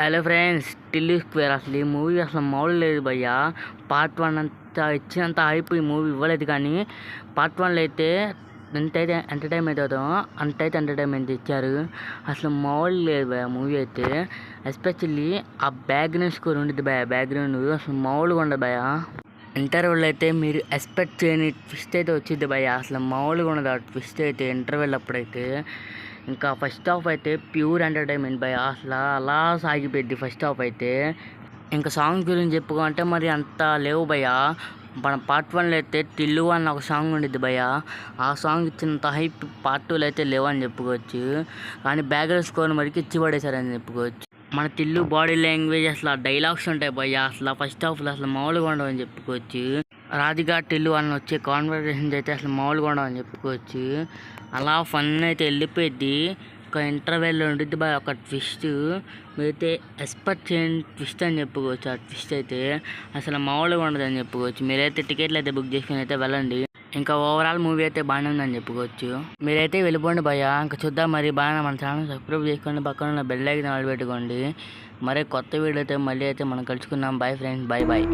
Hello friends, Tillu square అసలు ఈ movie అసలు మామూలు లేదు భయ్య. పార్ట్ 1 అంతా ఇచ్చినంత హైప్ ఈ మూవీ ఇవ్వలేదు, కానీ పార్ట్ 1లో అయితే ఎంతైతే ఎంటర్టైన్మెంట్ అవుతామో అంతైతే ఎంటర్టైన్మెంట్ ఇచ్చారు. అసలు మామూలు లేదు భయ్య మూవీ అయితే. ఎస్పెషల్లీ ఆ బ్యాక్గ్రౌండ్ స్కోర్ ఉండేది భయ్య, బ్యాక్గ్రౌండ్ అసలు మామూలుగా ఉండదు భయ్య. ఇంటర్వెల్ అయితే మీరు ఎక్స్పెక్ట్ చేయని ట్విస్ట్ అయితే వచ్చింది భయ్య. అసలు మామూలుగా ఉండదు ఆ ట్విస్ట్ అయితే ఇంటర్వెల్ అప్పుడైతే. ఇంకా ఫస్ట్ హాఫ్ అయితే ప్యూర్ ఎంటర్టైన్మెంట్ భయ్య. అసలు అలా సాగిపోయింది ఫస్ట్ హాఫ్ అయితే. ఇంకా సాంగ్ గురించి చెప్పుకుంటే మరి అంత లేవు భయ్య. మన పార్ట్ 1లో అయితే టిల్లు అన్న ఒక సాంగ్ ఉండిద్ది భయ్య. ఆ సాంగ్ ఇచ్చినంత హైప్ పార్ట్ 2లో అయితే లేవని చెప్పుకోవచ్చు. కానీ బ్యాక్గ్రౌండ్ స్కోర్ మరికి ఇచ్చి పడేశారని చెప్పుకోవచ్చు. మన టిల్లు బాడీ లాంగ్వేజ్ అసలు ఆ డైలాగ్స్ ఉంటాయి భయ్య. అసలు ఫస్ట్ హాఫ్లో అసలు మామూలుగా ఉండవని చెప్పుకోవచ్చు. రాధిక టిల్లు అన్న వచ్చే కాన్వర్జేషన్స్ అయితే అసలు మామూలుగా ఉండవని చెప్పుకోవచ్చు. అలా ఫన్ అయితే వెళ్ళిపోయింది. ఒక ఇంటర్వెల్లో ఉండిద్ది బాయ్ ఒక ట్విస్ట్, మీరైతే ఎక్స్పెక్ట్ చేయని ట్విస్ట్ అని చెప్పుకోవచ్చు. ఆ ట్విస్ట్ అయితే అసలు మామూలుగా ఉండదని చెప్పుకోవచ్చు. మీరైతే టికెట్లు అయితే బుక్ చేసుకుని అయితే వెళ్ళండి. ఇంకా ఓవరాల్ మూవీ అయితే బాగానే ఉందని చెప్పుకోవచ్చు. మీరైతే వెళ్ళిపోండి భయ్య. ఇంకా చూద్దాం మరి బాగా మన ఛానల్ సబ్స్క్రైబ్ చేసుకోండి, పక్కన ఉన్న బెల్ ఐకాన్ ఆన్ పెట్టుకోండి. మరి కొత్త వీడియో అయితే మళ్ళీ అయితే మనం కలుసుకుందాం. Bye friends, bye bye.